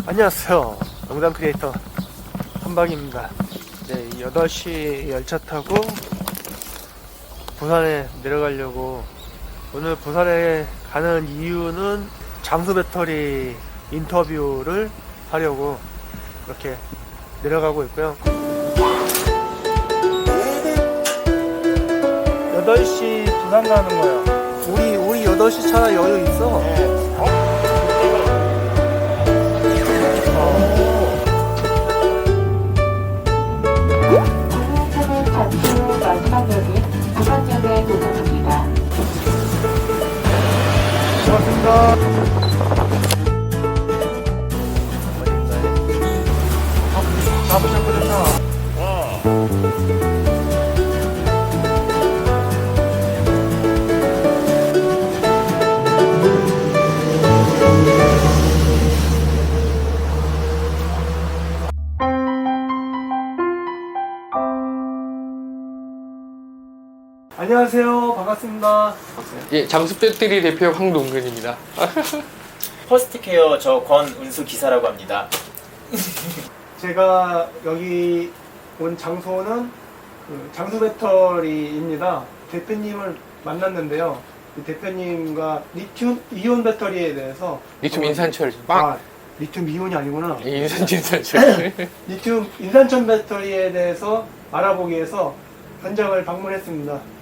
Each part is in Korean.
안녕하세요. 영상 크리에이터 한박입니다. 네, 8시 열차 타고 부산에 내려가려고. 오늘 부산에 가는 이유는 장수 배터리 인터뷰를 하려고 이렇게 내려가고 있고요. 8시 부산 가는 거야. 우리 8시 차 여유 있어. 네. 마지막역인 부산역에 도착합니다. 고맙습니다. 잡으셔 버렸나? 안녕하세요. 반갑습니다. 예, 장수 배터리 대표 황동근입니다. 퍼스트케어 저 권은수 기사라고 합니다. 제가 여기 온 장소는 그 장수 배터리입니다. 대표님을 만났는데요. 이 대표님과 리튬 이온 배터리에 대해서 리튬 인산철 빵. 리튬 이온이 아니구나. 인산철. 리튬 인산철 배터리에 대해서 알아보기 위해서 현장을 방문했습니다.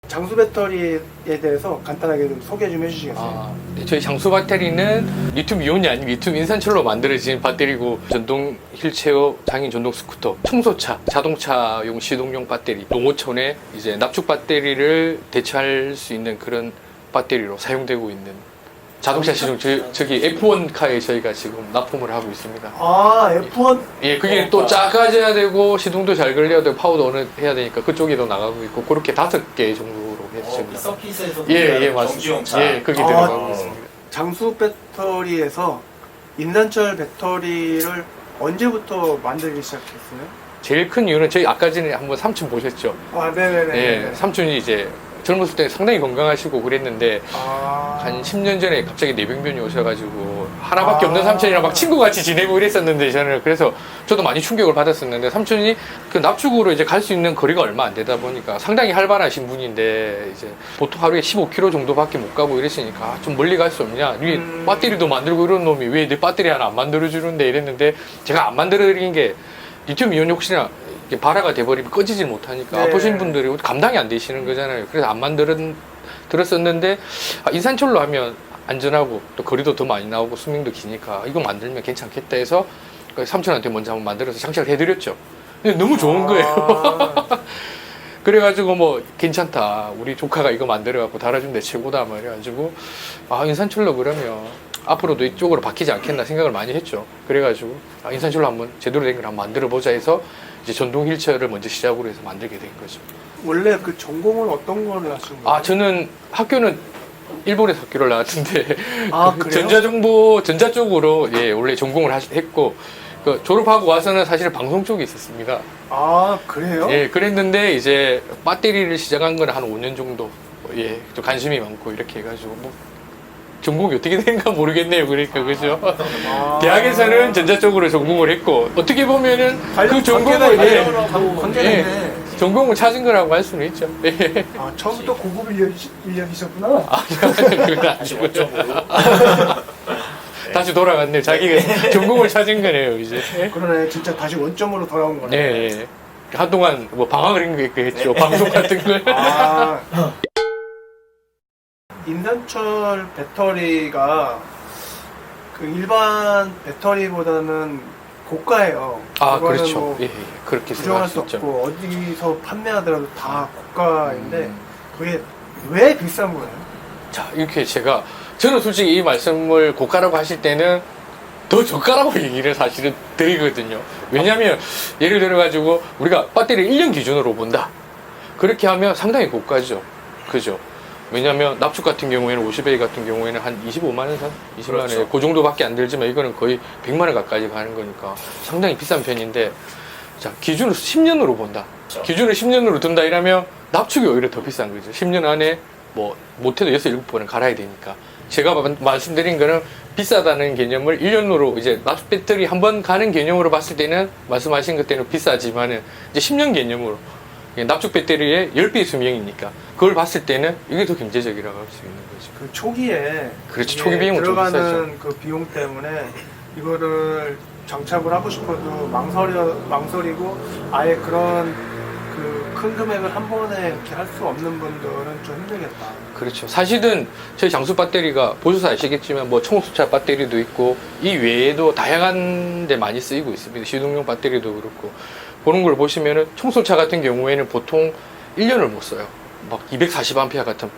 장수 배터리에 대해서 간단하게 좀 소개 좀 해주시겠어요? 저희 장수 배터리는 리튬 이온이 아닌 리튬 인산철로 만들어진 배터리고, 전동 휠체어, 장인 전동 스쿠터, 청소차, 자동차용 시동용 배터리, 농어촌에 이제 납축 배터리를 대체할 수 있는 그런 배터리로 사용되고 있는 자동차 시동, 저기 F1카에 저희가 지금 납품을 하고 있습니다. F1? 예, 그게 또 작아져야 되고 시동도 잘 걸려야 되고 파워도 어느 해야 되니까 그쪽에도 나가고 있고, 그렇게 5개 정도로 해서 그 서킷에서 예, 맞습니다. 정지용차. 예, 거기 들어가고 있습니다. 장수 배터리에서 인산철 배터리를 언제부터 만들기 시작했어요? 제일 큰 이유는 저희 아까 전에 한번 삼촌 보셨죠? 네네네. 예, 삼촌이 이제 젊었을 때 상당히 건강하시고 그랬는데 한 10년 전에 갑자기 뇌병변이 오셔가지고 하나밖에 없는 삼촌이랑 막 친구같이 지내고 이랬었는데, 저는 그래서 저도 많이 충격을 받았었는데, 삼촌이 그 납축으로 이제 갈 수 있는 거리가 얼마 안 되다 보니까 상당히 활발하신 분인데, 이제 보통 하루에 15km 정도밖에 못 가고 이랬으니까 좀 멀리 갈 수 없냐, 네 배터리도 만들고 이런 놈이 왜 내 배터리 하나 안 만들어주는데 이랬는데, 제가 안 만들어드린 게 리튬 이온이 혹시나 발화가 돼버리면 꺼지질 못하니까 네. 아프신 분들이 감당이 안 되시는 거잖아요. 그래서 안 들었었는데, 인산철로 하면 안전하고 또 거리도 더 많이 나오고 수명도 기니까 이거 만들면 괜찮겠다 해서 삼촌한테 먼저 한번 만들어서 장착을 해드렸죠. 근데 너무 좋은 거예요. 그래가지고 뭐 괜찮다, 우리 조카가 이거 만들어갖고 달아준 데 최고다 말해가지고, 인산철로 그러면 앞으로도 이쪽으로 바뀌지 않겠나 생각을 많이 했죠. 그래가지고 인산철로 한번 제대로 된 걸 한번 만들어 보자 해서 이제 전동 휠체어를 먼저 시작으로 해서 만들게 된 거죠. 원래 그 전공은 어떤 걸 하신 거예요? 저는 학교는 일본에서 학교를 나왔는데 그래요? 전자 쪽으로, 예, 원래 전공을 했고, 졸업하고 와서는 사실 방송 쪽에 있었습니다. 그래요? 예, 그랬는데 이제 배터리를 시작한 건 한 5년 정도, 예, 좀 관심이 많고 이렇게 해가지고 뭐 전공이 어떻게 되는가 모르겠네요. 그러니까 그죠? 대학에서는 전자 쪽으로 전공을 했고, 어떻게 보면은 그 전공을 관계가 있네. 전공을 찾은 거라고 할 수는 있죠. 예. 처음부터 고급 인력이셨구나. 그건 아니고. 다시 돌아갔네요. 자기가 전공을 찾은 거네요, 이제. 그러네. 진짜 다시 원점으로 돌아온 거네. 예, 예. 한동안 뭐 방학을 했죠. 방송 같은 걸. 인산철 배터리가 그 일반 배터리보다는 고가예요. 그거는 그렇죠. 뭐 예, 예. 그렇게 부정할 생각할 수 수 있죠. 없고 어디서 판매하더라도 다 고가인데 그게 왜 비싼 거예요? 자, 이렇게 저는 솔직히 이 말씀을 고가라고 하실 때는 더 저가라고 얘기를 사실은 드리거든요. 왜냐면, 예를 들어가지고, 우리가 배터리 1년 기준으로 본다. 그렇게 하면 상당히 고가죠. 그죠? 왜냐면, 납축 같은 경우에는, 50A 같은 경우에는 한 25만원 선? 20만원. 그렇죠. 그 정도밖에 안 들지만, 이거는 거의 100만원 가까이 가는 거니까 상당히 비싼 편인데, 자, 기준을 10년으로 본다. 그렇죠. 기준을 10년으로 둔다 이러면 납축이 오히려 더 비싼 거죠. 10년 안에 뭐 못해도 6, 7번은 갈아야 되니까. 제가 말씀드린 거는 비싸다는 개념을 1년으로 이제 납축 배터리 한 번 가는 개념으로 봤을 때는 말씀하신 그때는 비싸지만은 이제 10년 개념으로 납축 배터리의 10배 수명이니까 그걸 봤을 때는 이게 더 경제적이라고 할 수 있는 거죠. 그 초기에 그렇죠. 이게 초기 비용은 좀 비싸죠. 들어가는 그 비용 때문에 이거를 장착을 하고 싶어도 망설이고 아예 그런 그 큰 금액을 한 번에 이렇게 할 수 없는 분들은 좀 힘들겠다. 그렇죠. 사실은 저희 장수 배터리가 보셔서 아시겠지만 뭐 청소차 배터리도 있고 이 외에도 다양한 데 많이 쓰이고 있습니다. 시동용 배터리도 그렇고 그런 걸 보시면은 청소차 같은 경우에는 보통 1년을 못 써요. 막 240A 같은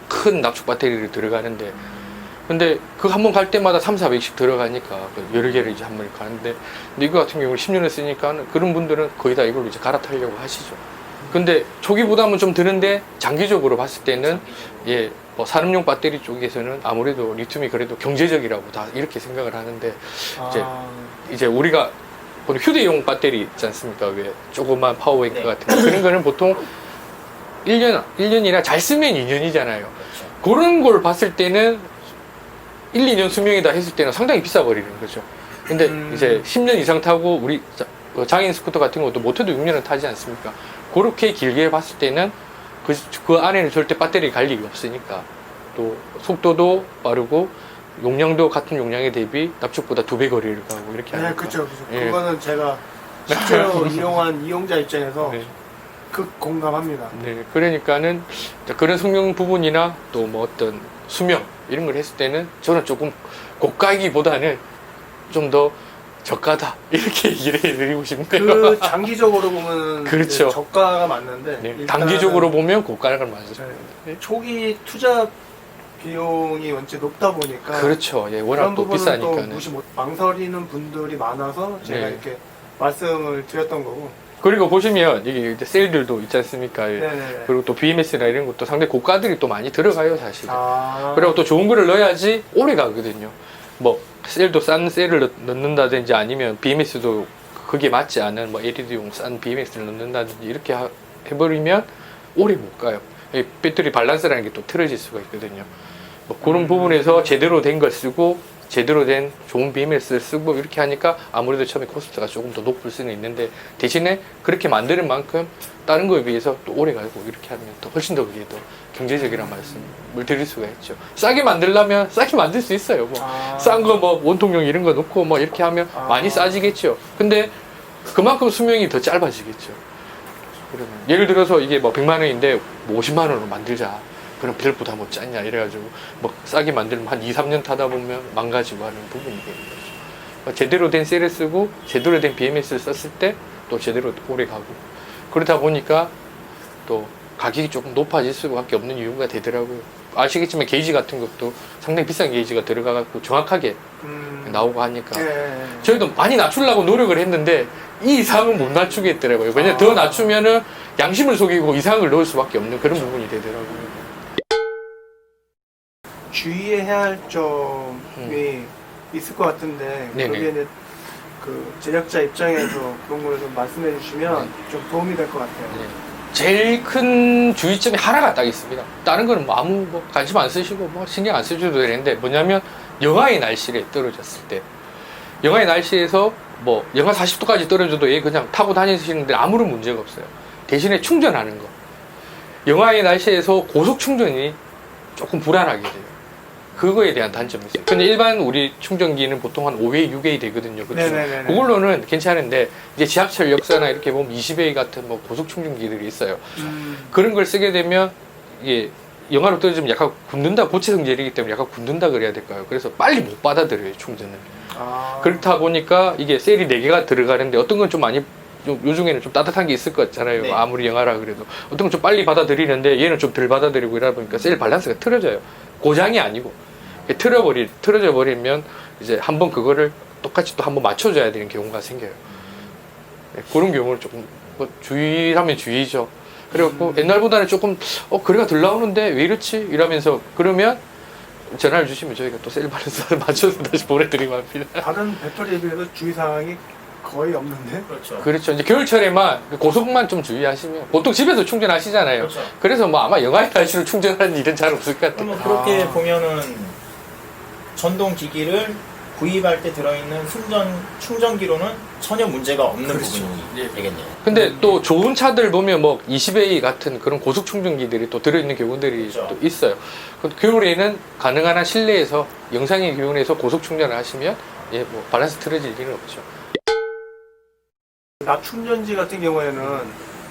큰 납축 배터리를 들어가는데 근데 그 한 번 갈 때마다 3,400씩 들어가니까 여러 개를 이제 한 번에 가는데 근데 이거 같은 경우는 10년을 쓰니까 그런 분들은 거의 다 이걸로 이제 갈아타려고 하시죠. 근데 초기 부담은 좀 드는데 장기적으로 봤을 때는 예, 뭐 산업용 배터리 쪽에서는 아무래도 리튬이 그래도 경제적이라고 다 이렇게 생각을 하는데 이제 우리가 보는 휴대용 배터리 있지 않습니까? 왜 조그만 파워뱅크 네. 같은 거 그런 거는 보통 1년이나 잘 쓰면 2년이잖아요. 그런 걸 봤을 때는 1, 2년 수명이다 했을 때는 상당히 비싸 버리는 거죠. 근데 이제 10년 이상 타고 우리 장애인 스쿠터 같은 것도 못해도 6년은 타지 않습니까? 그렇게 길게 봤을 때는 그 안에는 절대 배터리 갈 일이 없으니까 또 속도도 빠르고 용량도 같은 용량에 대비 납축보다 2배 거리를 가고 이렇게 하니까. 네, 그렇죠. 예. 그거는 제가 실제로 이용한 이용자 입장에서 네. 극 공감합니다. 네, 그러니까는 그런 성능 부분이나 또 뭐 어떤 수명 이런 걸 했을 때는 저는 조금 고가이기보다는 좀 더 저가다 이렇게 얘기를 해드리고 싶네요. 그 장기적으로 보면 그렇죠. 저가가 맞는데 네, 일단은 단기적으로 보면 고가를 맞죠. 네, 초기 투자 비용이 원체 높다 보니까 그렇죠. 예, 워낙 그런 또 부분은 비싸니까. 또 무시 못 망설이는 분들이 많아서 제가 네. 이렇게 말씀을 드렸던 거고. 그리고 보시면 이게 이제 세일들도 있지 않습니까? 예. 네네. 그리고 또 BMS나 이런 것도 상당히 고가들이 또 많이 들어가요, 사실. 아. 그리고 또 좋은 거를 넣어야지 오래 가거든요. 뭐 셀도 싼 셀을 넣는다든지 아니면 BMS도 거기에 맞지 않은 뭐 LED용 싼 BMS를 넣는다든지 이렇게 해버리면 오래 못 가요. 이 배터리 밸런스라는 게 또 틀어질 수가 있거든요. 뭐 그런 부분에서 제대로 된 걸 쓰고 제대로 된 좋은 BMS를 쓰고 이렇게 하니까 아무래도 처음에 코스트가 조금 더 높을 수는 있는데 대신에 그렇게 만드는 만큼 다른 거에 비해서 또 오래 가고 이렇게 하면 또 훨씬 더 그게 더 경제적이란 말씀을 드릴 수가 있죠. 싸게 만들려면 싸게 만들 수 있어요. 뭐 싼 거 뭐 원통용 이런 거 넣고 뭐 이렇게 하면 많이 싸지겠죠. 근데 그만큼 수명이 더 짧아지겠죠. 그러면 예를 들어서 이게 뭐 100만 원인데 뭐 50만 원으로 만들자. 그럼 별 부담 없지 않냐 이래가지고 뭐 싸게 만들면 한 2, 3년 타다 보면 망가지고 하는 부분이 되는 거죠. 제대로 된 셀을 쓰고 제대로 된 BMS를 썼을 때 또 제대로 오래 가고 그러다 보니까 또 가격이 조금 높아질 수밖에 없는 이유가 되더라고요. 아시겠지만 게이지 같은 것도 상당히 비싼 게이지가 들어가갖고 정확하게 나오고 하니까 예. 저희도 많이 낮추려고 노력을 했는데 이 이상은 못 낮추겠더라고요. 왜냐면 더 낮추면은 양심을 속이고 이상을 넣을 수밖에 없는 그런 부분이 되더라고요. 주의해야 할 점이 있을 것 같은데 네네. 거기에는 그 제작자 입장에서 그런 걸 좀 말씀해 주시면 좀 도움이 될 것 같아요. 네. 제일 큰 주의점이 하나가 딱 있습니다. 다른 거는 뭐 아무 뭐 관심 안 쓰시고 뭐 신경 안 쓰셔도 되는데 뭐냐면 영하의 날씨에 떨어졌을 때 영하의 날씨에서 뭐 영하 40도까지 떨어져도 얘 그냥 타고 다니시는데 아무런 문제가 없어요. 대신에 충전하는 거. 영하의 날씨에서 고속 충전이 조금 불안하게 돼요. 그거에 대한 단점이 있어요. 근데 일반 우리 충전기는 보통 한 5A, 6A 되거든요. 그렇죠? 네네네네. 그걸로는 괜찮은데 이제 지하철 역사나 이렇게 보면 20A 같은 뭐 고속 충전기들이 있어요. 그런 걸 쓰게 되면 이게 영하로 떨어지면 약간 굳는다, 고체 성질이기 때문에 약간 굳는다 그래야 될까요? 그래서 빨리 못 받아들여요, 충전을. 그렇다 보니까 이게 셀이 4개가 들어가는데 어떤 건 좀 많이 요즘에는 좀 따뜻한 게 있을 것 같잖아요. 네. 아무리 영하라 그래도 어떤 건 좀 빨리 받아들이는데 얘는 좀 덜 받아들이고 이러다 보니까 셀 밸런스가 틀어져요. 고장이 아니고 틀어져 버리면 이제 한번 그거를 똑같이 또 한번 맞춰줘야 되는 경우가 생겨요. 네, 그런 경우를 조금 뭐 주의하면 주의죠. 그래갖고 옛날보다는 조금 거리가 덜 나오는데 왜 이렇지? 이러면서 그러면 전화를 주시면 저희가 또 셀 밸런스 맞춰서 다시 보내드리고 합니다. 다른 배터리에 비해서 주의사항이 거의 없는데? 그렇죠. 그렇죠. 이제 겨울철에만 고속만 좀 주의하시면 보통 집에서 충전하시잖아요. 그렇죠. 그래서 뭐 아마 영하의 날씨로 충전하는 일은 잘 없을 것 같아요. 그러면 그렇게 보면은 전동 기기를 구입할 때 들어있는 충전기로는 전혀 문제가 없는 부분이 되겠네요. 근데 또 좋은 차들 보면 뭐 20A 같은 그런 고속 충전기들이 또 들어있는 경우들이 그렇죠. 또 있어요. 겨울에는 가능한 한 실내에서 영상의 기온에서 고속 충전을 하시면 예, 뭐 밸런스 틀어질 일은 없죠. 납 충전지 같은 경우에는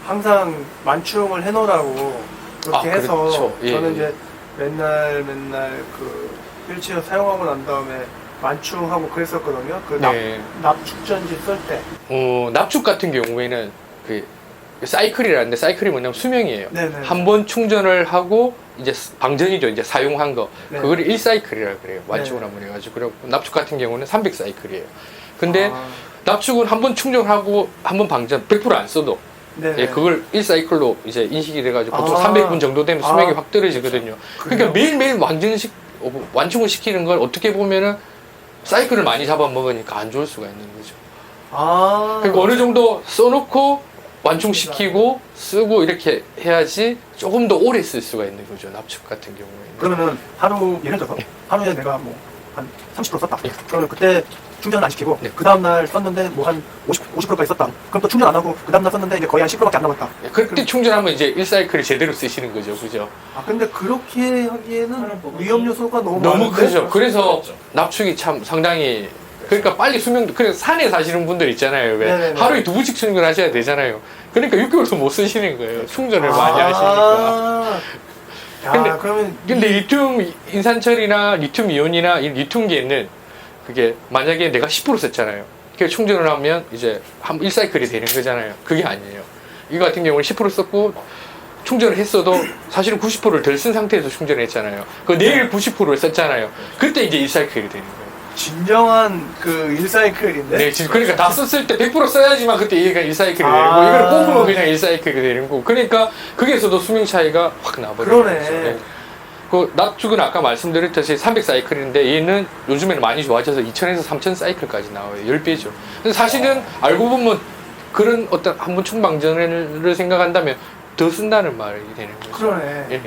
항상 만충을 해놓으라고 그렇게 아, 해서 그렇죠. 예, 저는 예. 이제 맨날 그 휠체어 사용하고 난 다음에 만충하고 그랬었거든요. 그 네. 납 충전지 쓸 때. 납축 같은 경우에는 그 사이클이라는데 사이클이 뭐냐면 수명이에요. 네네. 한 번 충전을 하고 이제 방전이죠. 이제 사용한 거. 네. 그걸 1사이클이라 그래요. 완충을 네. 한번 해가지고. 그리고 납축 같은 경우는 300사이클이에요. 근데 아, 납축은 한 번 충전하고 한 번 방전 100% 안 써도 네네. 예, 그걸 1사이클로 이제 인식이 돼가지고 보통 아. 300분 정도 되면 수명이 아. 확 떨어지거든요. 그러니까 그래요? 매일매일 완충을 시키는 걸 어떻게 보면은 사이클을 많이 잡아먹으니까 안 좋을 수가 있는 거죠. 아. 그러니까 어느 정도 써놓고 완충시키고 쓰고 이렇게 해야지 조금 더 오래 쓸 수가 있는 거죠. 납축 같은 경우에는. 그러면은 하루 예를 들어서 하루에 내가 뭐 한 30% 썼다. 예. 그러면 그때 충전을 안 시키고 네. 그 다음날 썼는데 뭐 한 50%까지 썼다. 그럼 또 충전 안 하고 그 다음날 썼는데 이제 거의 한 10%밖에 안 남았다. 그때 충전하면 이제 1사이클을 제대로 쓰시는 거죠. 그죠? 아 근데 그렇게 하기에는 위험 요소가 너무 너무 많은데? 크죠. 그래서 그렇죠. 납축이 참 상당히 그러니까 빨리 수명도 그래서 산에 사시는 분들 있잖아요. 왜 네네네. 하루에 2번씩 충전하셔야 되잖아요. 그러니까 6개월도 못 쓰시는 거예요. 충전을 많이 하시니까. 야, 근데- 그러면 근데 리튬 인산철이나 리튬 이온이나 이 리튬계는 그게 만약에 내가 10% 썼잖아요. 그 충전을 하면 이제 한 1사이클이 되는 거잖아요. 그게 아니에요. 이거 같은 경우는 10% 썼고 충전을 했어도 사실은 90%를 덜 쓴 상태에서 충전을 했잖아요. 그 내일 90%를 썼잖아요. 그때 이제 1사이클이 되는 거예요. 진정한 그 1사이클인데? 네, 지금 그러니까 다 썼을 때 100% 써야지만 그때 얘가 1사이클이 되는 아. 거고 이걸 뽑으면 그냥 1사이클이 되는 거고 그러니까 거기에서도 수명 차이가 확 나버려요. 그러네. 그 납축은 아까 말씀드렸듯이 300사이클인데 얘는 요즘에는 많이 좋아져서 2000에서 3000사이클까지 나와요. 10배죠. 근데 사실은 알고 보면 그런 어떤 한번 충방전을 생각한다면 더 쓴다는 말이 되는 거죠. 그러네. 예.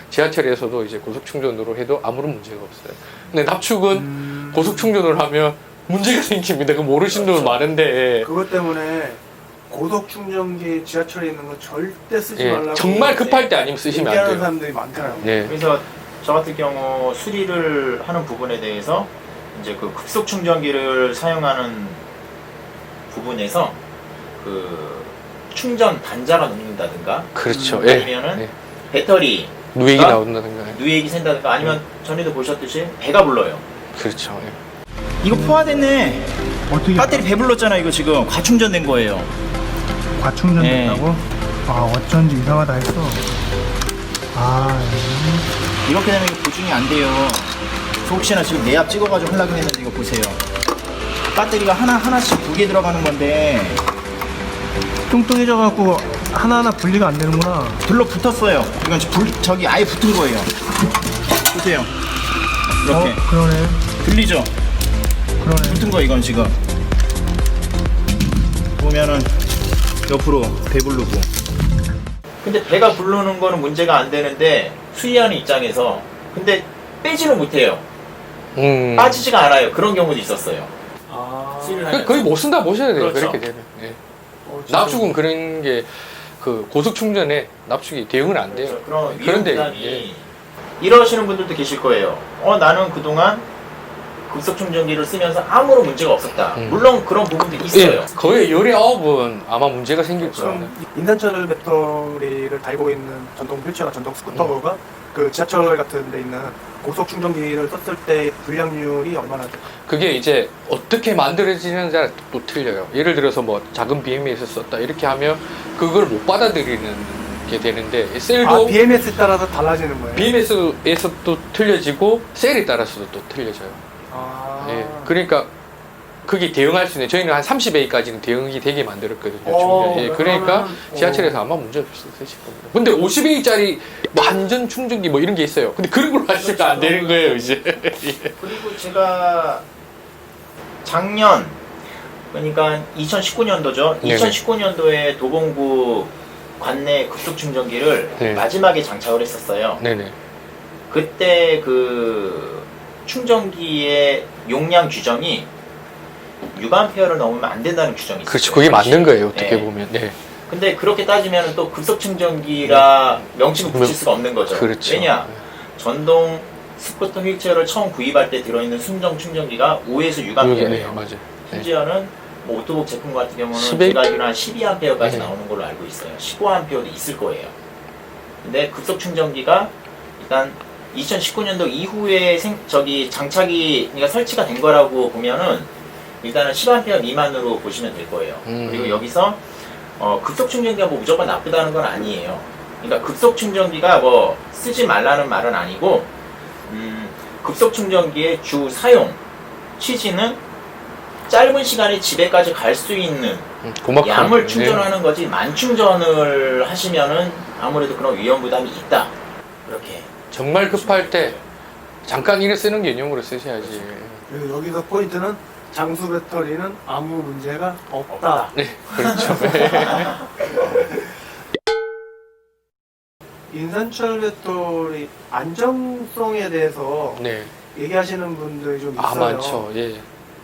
지하철에서도 이제 고속 충전으로 해도 아무런 문제가 없어요. 근데 납축은 고속 충전을 하면 문제가 생깁니다. 그 모르시는 분 많은데 그것 때문에 고속 충전기 지하철에 있는 거 절대 쓰지 예, 말라고 정말 급할 때 아니면 쓰시면 안 얘기하는 돼요. 사람들이 많더라고요. 네. 그래서 저 같은 경우 수리를 하는 부분에 대해서 이제 그 급속 충전기를 사용하는 부분에서 그 충전 단자가 녹는다든가 그렇죠. 예. 아니면은 예. 배터리 누액이 아? 나온다든가. 누액이 샌다든가 아니면 전에도 보셨듯이 배가 불러요. 그렇죠. 예. 이거 포화됐네. 어떻게 배터리 배불렀잖아. 이거 지금 과충전된 거예요. 과충전된다고? 네. 아 어쩐지 이상하다 했어. 아 이렇게 되면 이거 보증이 안 돼요. 저 혹시나 지금 내압 찍어가지고 하려고 했는데 이거 보세요. 배터리가 하나씩 2개 들어가는 건데 뚱뚱해져갖고 하나하나 분리가 안 되는구나. 둘러붙었어요. 이건 저기 아예 붙은 거예요. 보세요. 이렇게 그러네. 들리죠? 그러네. 붙은 거 이건 지금 보면은 옆으로 배 부르고. 근데 배가 부르는 거는 문제가 안 되는데 수리하는 입장에서 근데 빼지는 못해요. 빠지지가 않아요. 그런 경우도 있었어요. 아 수리를 하면 거의 못 쓴다 보셔야 돼요. 그렇죠. 그렇게 되면. 예. 진짜. 납축은 그런 게 그 고속 충전에 납축이 대응은 안 돼요. 그렇죠. 그런 위험 그런데 부담이 예. 이러시는 분들도 계실 거예요. 나는 그동안 급속 충전기를 쓰면서 아무런 문제가 없었다. 물론 그런 부분도 있어요. 예, 거의 열의 9은 아마 문제가 생길 거예요. 지금 인산철 배터리를 달고 있는 전동 휠체어나 전동 스쿠터가 그 지하철 같은 데 있는 고속 충전기를 썼을 때 불량률이 얼마나 돼요? 그게 이제 어떻게 만들어지는지가 또 틀려요. 예를 들어서 뭐 작은 BM에서 썼다 이렇게 하면 그걸 못 받아들이는 게 되는데 셀도 아 BMS에 따라서 달라지는 거예요? BMS에서 또 틀려지고 셀에 따라서도 또 틀려져요. 아 예, 그러니까 그게 대응할 수 있는 저희는 한 30A까지는 대응이 되게 만들었거든요. 충전. 예, 그러니까 그러면은- 지하철에서 아마 문제 없이 쓰실 겁니다. 근데 50A짜리 완전 충전기 뭐 이런 게 있어요. 근데 그런 걸로 하시면 안 되는 거예요, 이제. 예. 그리고 제가 작년 그러니까 2019년도죠. 네네. 2019년도에 도봉구 관내 급속 충전기를 네. 마지막에 장착을 했었어요. 네네. 그때 그 충전기의 용량 규정이 6A를 넘으면 안 된다는 규정이 있어요. 그렇죠. 그게 맞는 거예요. 어떻게 네. 보면. 네. 근데 그렇게 따지면 또 급속 충전기라 명칭을 붙일 수가 없는 거죠. 그렇죠. 왜냐? 전동 스쿠터 휠체어를 처음 구입할 때 들어있는 순정 충전기가 5에서 6A예요. 네, 맞아요. 네. 심지어는 뭐 오토북 제품 같은 경우는 11? 제가 알기로 한 12A까지 네. 나오는 걸로 알고 있어요. 15A도 있을 거예요. 근데 급속 충전기가 일단 2019년도 이후에 장착이 그러니까 설치가 된 거라고 보면은 일단은 10A 미만으로 보시면 될 거예요. 그리고 여기서 급속 충전기가 뭐 무조건 나쁘다는 건 아니에요. 그러니까 급속 충전기가 뭐 쓰지 말라는 말은 아니고 급속 충전기의 주 사용 취지는 짧은 시간에 집에까지 갈 수 있는 고막한, 양을 네. 충전하는 거지 만충전을 하시면은 아무래도 그런 위험 부담이 있다. 이렇게 정말 급할 때 잠깐 이래 쓰는 개념으로 쓰셔야지. 그리고 여기서 포인트는 장수 배터리는 아무 문제가 없다. 네, 그렇죠. 인산철 배터리 안정성에 대해서 네. 얘기하시는 분들이 좀 있어요. 아, 많죠. 예.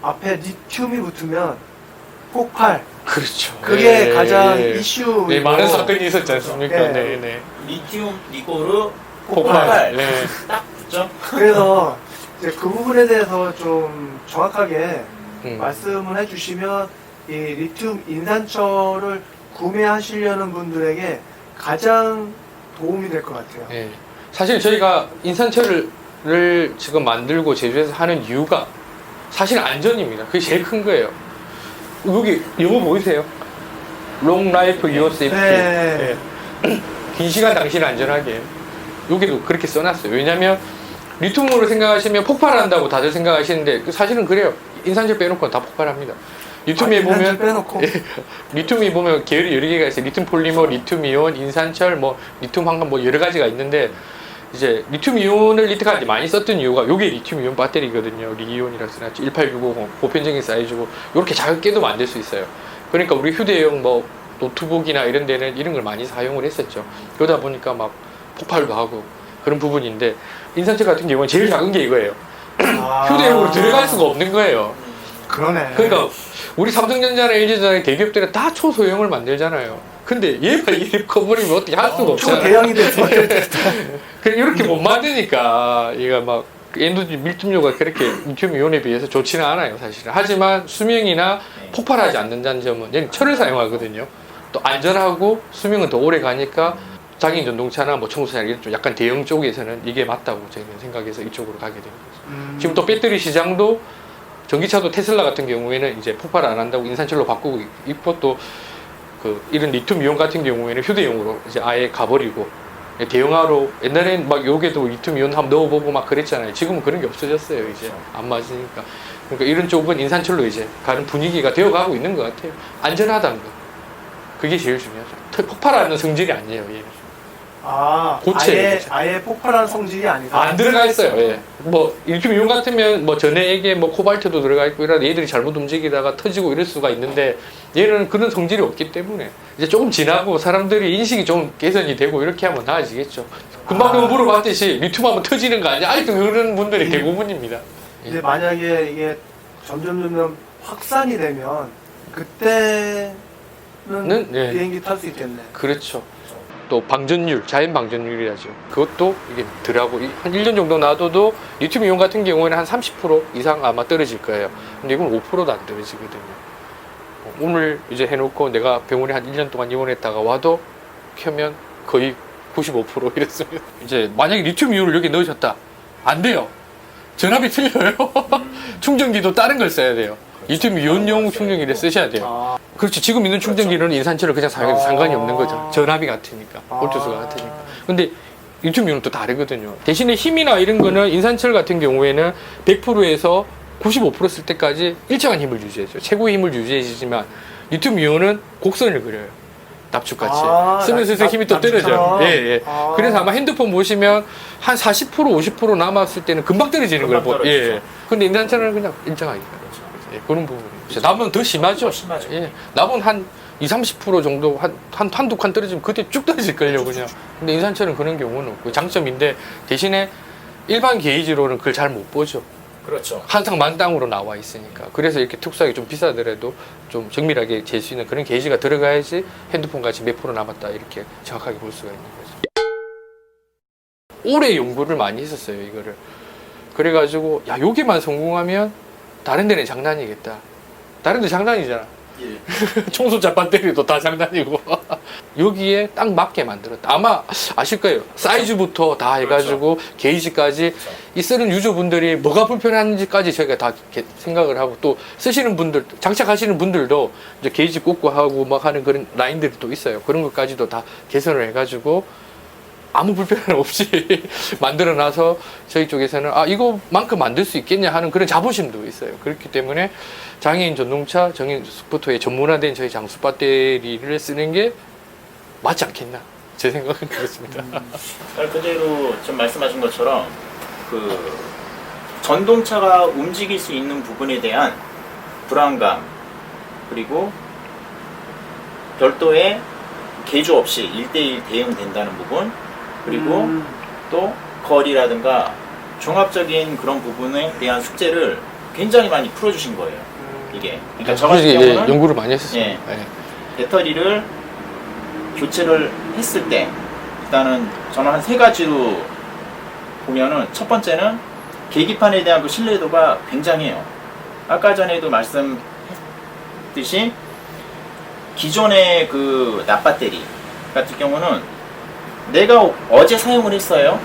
앞에 리튬이 붙으면 폭발. 그렇죠. 그게 예, 가장 예. 이슈. 네, 많은 사건이 있었지 않습니까? 네. 네, 네. 리튬 리고르 폭발. 폭발 네. 딱 붙죠. 그래서 이제 그 부분에 대해서 좀 정확하게 음. 말씀을 해주시면 이 리튬 인산철을 구매하시려는 분들에게 가장 도움이 될 것 같아요. 예. 사실 저희가 인산철을 지금 만들고 제조해서 하는 이유가 사실 안전입니다. 그게 제일 큰 거예요. 여기 이거 보이세요? Long Life Your Safety. 네. 예. 긴 시간 당신 안전하게. 여기도 그렇게 써놨어요. 왜냐면 리튬으로 생각하시면 폭발한다고 다들 생각하시는데 사실은 그래요. 인산철 빼놓고는 다 폭발합니다. 리튬에 인산철 보면 빼놓고. 예, 리튬이 보면 계열이 여러 개가 있어요. 리튬 폴리머, 리튬 이온, 인산철, 뭐 리튬 황금 뭐 여러 가지가 있는데 이제 리튬 이온을 이때까지 많이 썼던 이유가 요게 리튬 이온 배터리거든요. 리이온이라고 써놨죠. 18650 보편적인 사이즈고 이렇게 작게도 만들 수 있어요. 그러니까 우리 휴대용 뭐 노트북이나 이런 데는 이런 걸 많이 사용을 했었죠. 그러다 보니까 막 폭발도 하고 그런 부분인데 인산철 같은 경우는 제일 작은 게 이거예요. 아. 휴대용으로 들어갈 수가 없는 거예요. 그러네. 그러니까 우리 삼성전자나 LG전자 대기업들은 다 초소형을 만들잖아요. 근데 얘가 이렇게 커버리면 어떻게 할 수가 없잖아요. 초대형이 됐어. 이렇게 못 만드니까 얘가 막 에너지 밀집료가 그렇게 리튬 이온에 비해서 좋지는 않아요, 사실은. 하지만 수명이나 폭발하지 않는다는 점은 얘는 철을 사용하거든요. 또 안전하고 수명은 더 오래 가니까 자기인 전동차나 뭐 청소차 이런 좀 약간 대형 쪽에서는 이게 맞다고 저희는 생각해서 이쪽으로 가게 된 거죠. 지금 또 배터리 시장도 전기차도 테슬라 같은 경우에는 이제 폭발 안 한다고 인산철로 바꾸고 있고 또 그 이런 리튬 이온 같은 경우에는 휴대용으로 이제 아예 가버리고 대형화로 옛날엔 막 여기에도 리튬 이온 한번 넣어보고 막 그랬잖아요. 지금은 그런 게 없어졌어요. 이제 안 맞으니까. 그러니까 이런 쪽은 인산철로 이제 가는 분위기가 되어가고 있는 것 같아요. 안전하다는 거. 그게 제일 중요하죠. 폭발하는 성질이 아니에요. 얘는. 아, 고체예요, 고체. 아예 폭발한 성질이 아니다. 안 들어가 있어요. 예. 뭐 리튬 이온 같으면 뭐 전해액에 뭐 코발트도 들어가 있고 이런 얘들이 잘못 움직이다가 터지고 이럴 수가 있는데 얘는 그런 성질이 없기 때문에 이제 조금 지나고 사람들이 인식이 좀 개선이 되고 이렇게 하면 나아지겠죠. 금방 그 물어봤듯이 리튬 하면 터지는 거 아니야? 아직도 그런 분들이 대부분입니다. 이제 만약에 이게 점점 확산이 되면 그때는 네. 비행기 탈 수 있겠네. 그렇죠. 또 방전율, 자연 방전율이라죠. 그것도 이게 덜하고 한 1년 정도 놔둬도 리튬 이온 같은 경우에는 한 30% 이상 아마 떨어질 거예요. 근데 이건 5%도 안 떨어지거든요. 오늘 이제 해놓고 내가 병원에 한 1년 동안 입원했다가 와도 켜면 거의 95% 이랬습니다. 이제 만약에 리튬 이온을 여기 넣으셨다. 안 돼요. 전압이 틀려요. 충전기도 다른 걸 써야 돼요. 리튬 이온용 충전기를 쓰셔야 돼요. 아, 그렇죠. 지금 있는 충전기는 인산철을 그냥 사용해도 상관이 없는 거죠. 전압이 같으니까. 볼트수가 같으니까. 근데 리튬 이온은 또 다르거든요. 대신에 힘이나 이런 거는 인산철 같은 경우에는 100%에서 95% 쓸 때까지 일정한 힘을 유지해줘요. 최고의 힘을 유지해주지만 리튬 이온은 곡선을 그려요. 납축같이. 쓰면서 힘이 또 떨어져요. 예, 예. 아. 그래서 아마 핸드폰 보시면 한 40%, 50% 남았을 때는 금방 떨어지는 걸 금방 예. 떨어지죠. 근데 인산철은 그냥 일정하게. 예, 그런 부분이. 남은 더 심하죠. 심하죠. 예. 남은 한 20, 30% 정도 한두 칸 떨어지면 그때 쭉 떨어질걸요, 그냥. 근데 인산철은 그런 경우는 없고 장점인데 대신에 일반 게이지로는 그걸 잘 못 보죠. 그렇죠. 항상 만땅으로 나와 있으니까. 그래서 이렇게 특수하게 좀 비싸더라도 좀 정밀하게 잴 수 있는 그런 게이지가 들어가야지 핸드폰 같이 몇 프로 남았다 이렇게 정확하게 볼 수가 있는 거죠. 오래 연구를 많이 했었어요, 이거를. 그래가지고 야, 여기만 성공하면 다른 데는 장난이겠다. 다른 데 장난이잖아. 예. 청소자 배터리도 다 장난이고 여기에 딱 맞게 만들었다. 아마 아실 거예요. 사이즈부터 다 해가지고 게이지까지 이 쓰는 유저분들이 뭐가 불편한지까지 저희가 다 이렇게 생각을 하고 또 쓰시는 분들, 장착하시는 분들도 이제 게이지 꽂고 하고 막 하는 그런 라인들이 또 있어요. 그런 것까지도 다 개선을 해가지고 아무 불편 없이 만들어놔서 저희 쪽에서는 아 이거만큼 만들 수 있겠냐 하는 그런 자부심도 있어요. 그렇기 때문에 장애인 전동차, 장애인 스포터에 전문화된 저희 장수 배터리를 쓰는 게 맞지 않겠나 제 생각은 그렇습니다. 말 그대로 좀 말씀하신 것처럼 그 전동차가 움직일 수 있는 부분에 대한 불안감 그리고 별도의 개조 없이 1대1 대응된다는 부분 그리고 또 거리라든가 종합적인 그런 부분에 대한 숙제를 굉장히 많이 풀어주신 거예요. 이게 그러니까 저 같은 솔직히 경우는 연구를 많이 했었어요. 예. 예. 배터리를 교체를 했을 때 일단은 저는 한 세 가지로 보면은 첫 번째는 계기판에 대한 그 신뢰도가 굉장해요. 아까 전에도 말씀했듯이 기존의 그 납배터리 같은 경우는 내가 어제 사용을 했어요.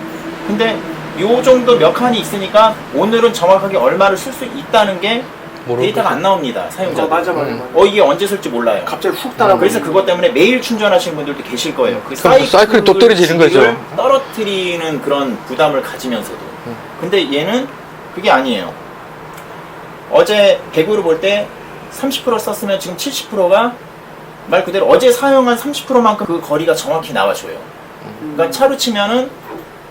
근데 요 정도 몇 칸이 있으니까 오늘은 정확하게 얼마를 쓸 수 있다는 게 데이터가 안 나옵니다. 사용자. 맞아. 이게 언제 쓸지 몰라요. 갑자기 훅 따라. 그래서 그것 때문에 매일 충전하시는 분들도 계실 거예요. 그 사이클이 또 떨어지는 거죠. 떨어뜨리는 그런 부담을 가지면서도. 근데 얘는 그게 아니에요. 어제 100으로 볼 때 30% 썼으면 지금 70%가 말 그대로 어제 사용한 30%만큼 그 거리가 정확히 나와줘요. 그러니까 차로 치면은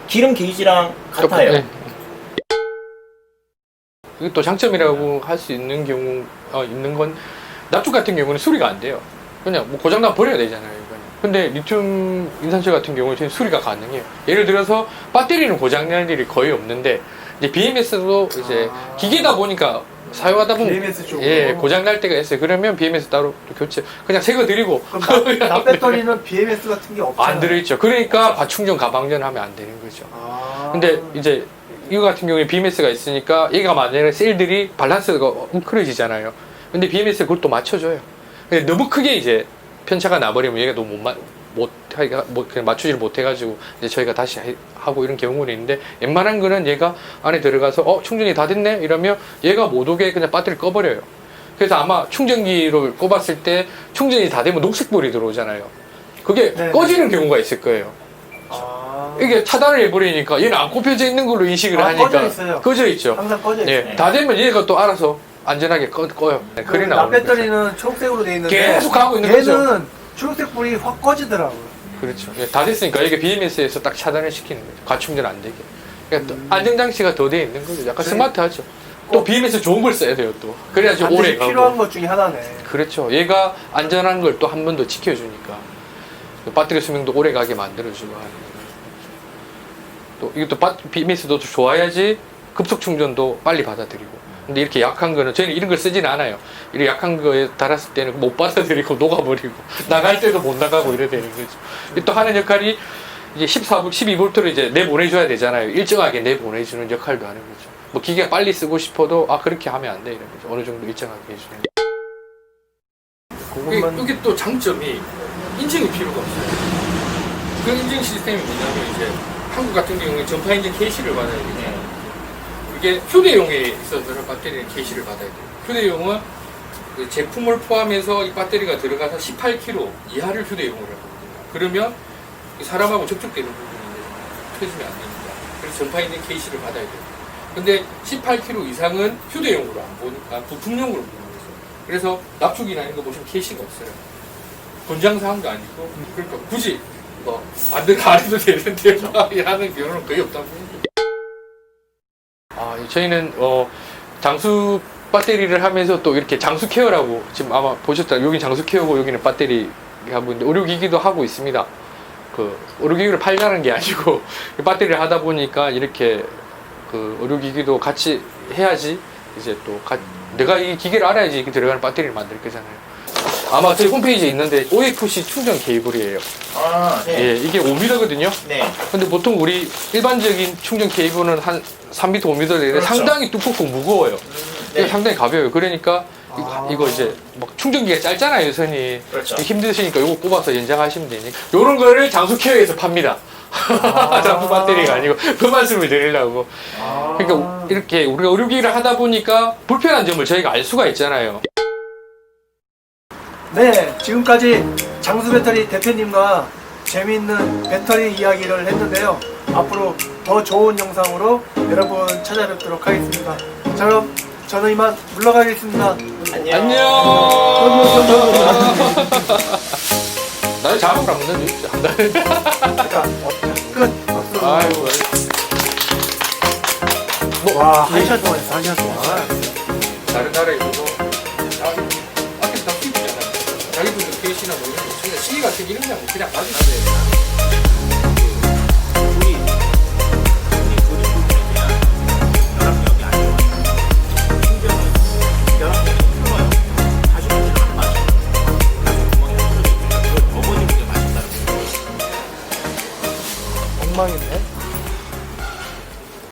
기름 게이지랑 같아요. 네. 이게 또 장점이라고 할 수 있는 경우 있는 건 납축 같은 경우는 수리가 안 돼요. 그냥 뭐 고장나면 버려야 되잖아요. 이거는. 근데 리튬 인산철 같은 경우는 저희 수리가 가능해요. 예를 들어서 배터리는 고장날 일이 거의 없는데 이제 BMS도 이제 기계다 보니까 사용하다 보면 BMS 쪽으로. 예 고장날 때가 있어요. 그러면 BMS 따로 또 교체 그냥 새 거 드리고 납배터리는 BMS 같은 게 없잖아요. 안 들어있죠. 그러니까 과충전 가방전 하면 안 되는 거죠. 아. 근데 이제 이거 같은 경우에 BMS가 있으니까 얘가 만약에 셀들이 밸런스가 웅크러지잖아요. 근데 BMS가 그걸 또 맞춰줘요. 근데 너무 크게 이제 편차가 나버리면 얘가 너무 그냥 맞추지를 못해가지고 이제 저희가 다시 하고 이런 경우는 있는데 웬만한 거는 얘가 안에 들어가서 충전이 다 됐네 이러면 얘가 못 오게 그냥 배터리를 꺼버려요. 그래서 아마 충전기를 꼽았을 때 충전이 다 되면 녹색불이 들어오잖아요. 그게 네. 꺼지는 경우가 있을 거예요. 아. 이게 차단을 해버리니까 얘는 안 꼽혀져 있는 걸로 인식을 하니까 꺼져 있어요. 꺼져 있죠. 항상 꺼져 있어요. 예, 다 되면 얘가 또 알아서 안전하게 꺼요. 네, 그리 나오는 거죠. 납배터리는 초록색으로 돼 있는데 계속 가고 있는 얘는 거죠. 초록색 불이 확 꺼지더라고요. 그렇죠. 예, 다 됐으니까 이게 BMS에서 딱 차단을 시키는 거죠. 과충전 안 되게. 그러니까 또 안전장치가 더 돼 있는 거죠. 약간 네. 스마트하죠. 또 BMS 좋은 걸 써야 돼요. 또 그래야지 반드시 오래 가고. 필요한 것 중에 하나네. 그렇죠. 얘가 안전한 걸 또 한 번 더 지켜주니까 배터리 수명도 오래 가게 만들어주고 하는 거예요. 또 이것도 BMS도 좋아야지 급속 충전도 빨리 받아들이고. 근데 이렇게 약한 거는 저희는 이런 걸 쓰진 않아요. 이렇게 약한 거에 달았을 때는 못 받아들이고 녹아버리고 나갈 때도 못 나가고 이래 되는 거죠. 또 하는 역할이 이제 12V로 이제 내보내줘야 되잖아요. 일정하게 내보내주는 역할도 하는 거죠. 뭐 기계가 빨리 쓰고 싶어도 그렇게 하면 안 돼 이런 거죠. 어느 정도 일정하게 해주는. 그것만 이게 또 장점이 인증이 필요가 없어요. 그 인증 시스템이 뭐냐면 이제 한국 같은 경우에 전파 인증 KC를 받아야 되잖아요. 이게 휴대용에 있어서는 배터리는 KC를 받아야 돼요. 휴대용은 그 제품을 포함해서 이 배터리가 들어가서 18kg 이하를 휴대용으로 하거든요. 그러면 사람하고 접촉되는 부분이 터지면 안 됩니다. 그래서 전파 인증 KC를 받아야 돼요. 근데 18kg 이상은 휴대용으로 안 보니까 부품용으로 보는 거죠. 그래서 납축이나 이런 거 보시면 KC가 없어요. 권장사항도 아니고 그러니까 굳이 안 해도 되는데 하는 경우는 거의 없다고 보죠. 저희는 장수 배터리를 하면서 또 이렇게 장수 케어라고 지금 아마 보셨다. 여기 장수 케어고 여기는 배터리 하고 있는데 의료기기도 하고 있습니다. 그 의료기기를 팔자는 게 아니고 배터리를 하다 보니까 이렇게 그 의료기기도 같이 해야지 이제 또 내가 이 기계를 알아야지 이게 들어가는 배터리를 만들 거잖아요. 아마 저희 홈페이지에 있는데 OFC 충전 케이블이에요. 아, 네. 예, 이게 5m거든요. 네. 근데 보통 우리 일반적인 충전 케이블은 한 3m, 5m 되는데 그렇죠. 상당히 두껍고 무거워요. 네. 이거 상당히 가벼워요. 그러니까 이거 이제 막 충전기가 짧잖아요, 선이. 그렇죠. 힘드시니까 이거 꼽아서 연장하시면 되니까. 요런 거를 장수 케어에서 팝니다. 장수 배터리가 아니고 그 말씀을 드리려고. 그러니까 이렇게 우리가 의료기기를 하다 보니까 불편한 점을 저희가 알 수가 있잖아요. 네, 지금까지 장수 배터리 대표님과 재미있는 배터리 이야기를 했는데요. 앞으로 더 좋은 영상으로 여러분 찾아뵙도록 하겠습니다. 자, 그럼 저는 이만 물러가겠습니다. 안녕. 나를 잡으라 문제 주십시오. 자, 끝. 박수. 아이고. 와, 한 시간 동안 했어, 한 시간 동안. 다른 나라에서도 앞에서 다 튀기잖아. 자기분들 계시나 모르겠는데 그냥 시기 같은 이런 거 그냥 놔주세요. 엉망이네.